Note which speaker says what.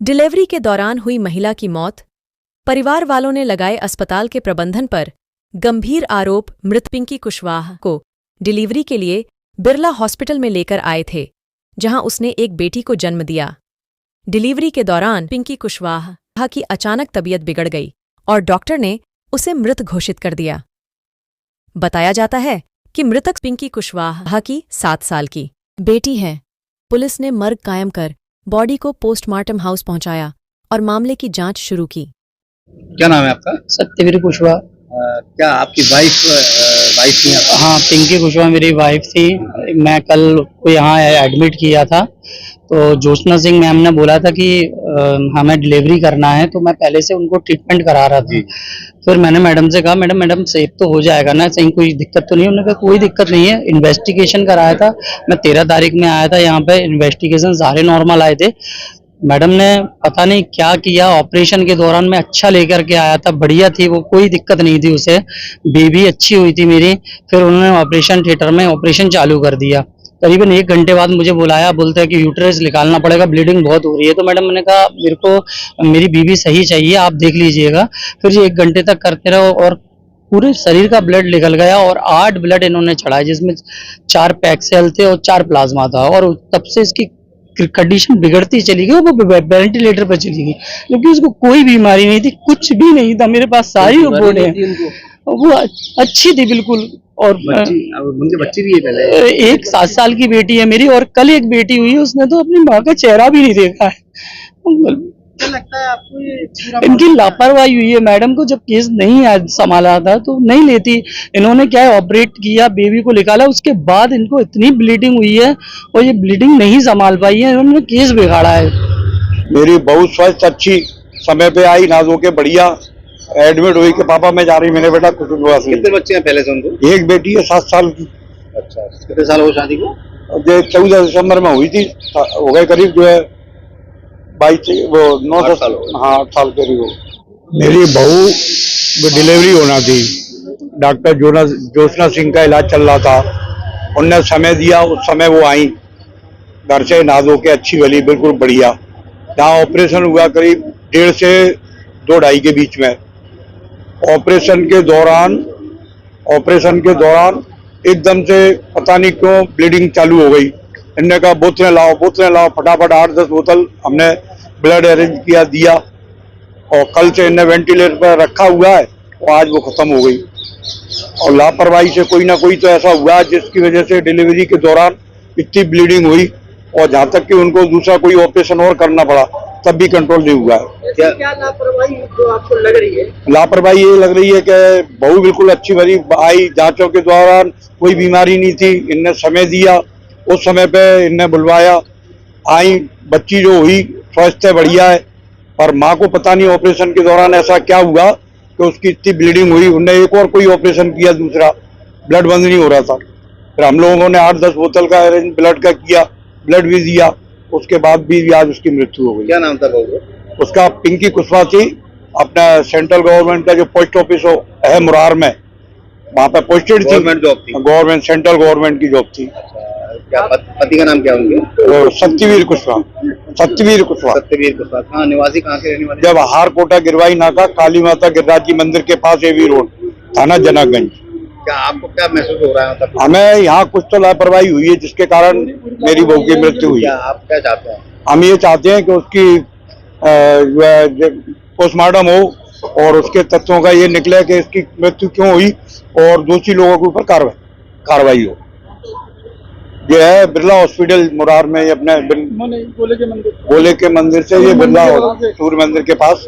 Speaker 1: Delivery के दौरान हुई महिला की मौत, परिवार वालों ने लगाए अस्पताल के प्रबंधन पर गंभीर आरोप। मृत पिंकी कुशवाहा को डिलीवरी के लिए बिरला हॉस्पिटल में लेकर आए थे, जहां उसने एक बेटी को जन्म दिया। डिलीवरी के दौरान पिंकी कुशवाहा की अचानक तबीयत बिगड़ गई और डॉक्टर ने उसे मृत घोषित कर दिया। बताया जाता है कि मृतक पिंकी कुशवाहा की 7 साल की बेटी है। पुलिस ने मर्ग कायम कर बॉडी को पोस्टमार्टम हाउस पहुंचाया और मामले की जांच शुरू की।
Speaker 2: क्या नाम है आपका?
Speaker 3: सत्यवीर कुशवाहा।
Speaker 2: क्या आपकी वाइफ थी आप?
Speaker 3: हाँ, पिंकी कुशवाहा मेरी वाइफ थी। मैं कल को यहाँ एडमिट किया था, तो ज्योत्सना सिंह मैम ने बोला था कि हमें डिलीवरी करना है, तो मैं पहले से उनको ट्रीटमेंट करा रहा था। फिर मैंने मैडम से कहा, मैडम सेफ तो हो जाएगा ना, सही कोई दिक्कत तो नहीं? उन्होंने कहा कोई दिक्कत नहीं है, इन्वेस्टिगेशन कराया था। मैं 13 तारीख में आया था यहाँ पे, इन्वेस्टिगेशन सारे नॉर्मल आए थे। मैडम ने पता नहीं क्या किया, ऑपरेशन के दौरान मैं अच्छा लेकर के आया था, बढ़िया थी वो, कोई दिक्कत नहीं थी उसे, बेबी अच्छी हुई थी मेरी। फिर उन्होंने ऑपरेशन थिएटर में ऑपरेशन चालू कर दिया। करीबन 1 घंटे बाद मुझे बुलाया, बोलते हैं कि यूट्रस निकालना पड़ेगा, ब्लीडिंग बहुत हो रही है। तो मैडम ने कहा मेरे को मेरी बीबी सही चाहिए, आप देख लीजिएगा। फिर ये 1 घंटे तक करते रहो और पूरे शरीर का ब्लड निकल गया और 8 ब्लड इन्होंने चढ़ाए, जिसमें 4 पैक्सेल थे और 4 प्लाज्मा था। और तब से इसकी कंडीशन बिगड़ती चली गई, वो वेंटिलेटर पर चली गई, क्योंकि उसको कोई बीमारी नहीं थी, कुछ भी नहीं था। मेरे पास सारी रिपोर्ट है, वो अच्छी थी बिल्कुल। और
Speaker 2: उनके बच्चे भी है पहले?
Speaker 3: एक 7 साल की बेटी है मेरी, और कल एक बेटी हुई है, उसने तो अपनी माँ का चेहरा भी नहीं देखा है।
Speaker 2: क्या लगता है आपको ये
Speaker 3: इनकी लापरवाही हुई है। मैडम को जब केस नहीं संभाला था तो नहीं लेती, इन्होंने क्या है ऑपरेट किया, बेबी को निकाला, उसके बाद इनको इतनी ब्लीडिंग हुई है और ये ब्लीडिंग नहीं संभाल पाई है, इन्होंने केस बिगाड़ा है।
Speaker 4: मेरी बहुत स्वस्थ अच्छी समय पे आई, नाजो के बढ़िया एडमिट हुई कि पापा मैं जा रही, मेरे बेटा कुछ।
Speaker 2: कितने बच्चे हैं पहले से उनको?
Speaker 4: एक बेटी है 7 साल की।
Speaker 2: अच्छा, कितने साल हो शादी को?
Speaker 4: 14 दिसंबर में हुई थी, हो गए करीब जो है 22 वो 9 साल। हाँ, 8 साल करीब हो। मेरी बहू डिलीवरी होना थी, डॉक्टर ज्योत्सना सिंह का इलाज चल रहा था, उनने समय दिया, उस समय वो आई घर से नाजो के, अच्छी भली बिल्कुल बढ़िया। जहाँ ऑपरेशन हुआ करीब 1.5 से 2-2.5 के बीच में, ऑपरेशन के दौरान एकदम से पता नहीं क्यों ब्लीडिंग चालू हो गई। इनने कहा बोतलें लाओ, फटाफट 8-10 बोतल हमने ब्लड अरेंज किया, दिया, और कल से इन्हें वेंटिलेटर पर रखा हुआ है और आज वो खत्म हो गई। और लापरवाही से कोई ना कोई तो ऐसा हुआ जिसकी वजह से डिलीवरी के दौरान इतनी ब्लीडिंग हुई, और जहाँ तक कि उनको दूसरा कोई ऑपरेशन और करना पड़ा, तब भी कंट्रोल नहीं हुआ है।
Speaker 2: क्या लापरवाही जो आपको लग रही है?
Speaker 4: लापरवाही ये लग रही है कि बहू बिल्कुल अच्छी भरी आई, जांचों के दौरान कोई बीमारी नहीं थी, इनने समय दिया, उस समय पे इनने बुलवाया, आई, बच्ची जो हुई स्वस्थ है, बढ़िया है। पर माँ को पता नहीं ऑपरेशन के दौरान ऐसा क्या हुआ कि उसकी इतनी ब्लीडिंग हुई। उनने एक और कोई ऑपरेशन किया, दूसरा ब्लड बंद नहीं हो रहा था। फिर हम लोगों ने 8-10 बोतल का अरेंज ब्लड का किया, ब्लड भी दिया, उसके बाद भी आज उसकी मृत्यु हो गई।
Speaker 2: क्या नाम था बहू?
Speaker 4: उसका पिंकी कुशवाहा थी। अपना सेंट्रल गवर्नमेंट का जो पोस्ट ऑफिस हो है मुरार में, वहाँ पे पोस्टेड थी, गवर्नमेंट सेंट्रल गवर्नमेंट की जॉब थी।
Speaker 2: क्या पति का नाम क्या उनके?
Speaker 4: सत्यवीर कुशवाहा।
Speaker 2: हाँ, निवासी कहाँ के रहने वाले?
Speaker 4: जब हारकोटा गिरवाई नाका, काली माता गिरिराज जी मंदिर के पास, एवी रोड, थाना जनकगंज।
Speaker 2: क्या आपको क्या महसूस हो रहा है?
Speaker 4: हमें यहाँ कुछ तो लापरवाही हुई है जिसके कारण मेरी बहू की मृत्यु हुई।
Speaker 2: आप क्या चाहते हैं?
Speaker 4: हम ये चाहते हैं कि उसकी पोस्टमार्टम हो और उसके तथ्यों का ये निकले कि इसकी मृत्यु क्यों हुई, और दोषी लोगों के ऊपर कार्रवाई हो। ये है बिरला हॉस्पिटल मुरार में, अपने गोले के मंदिर से, ये बिरला सूर्य मंदिर के पास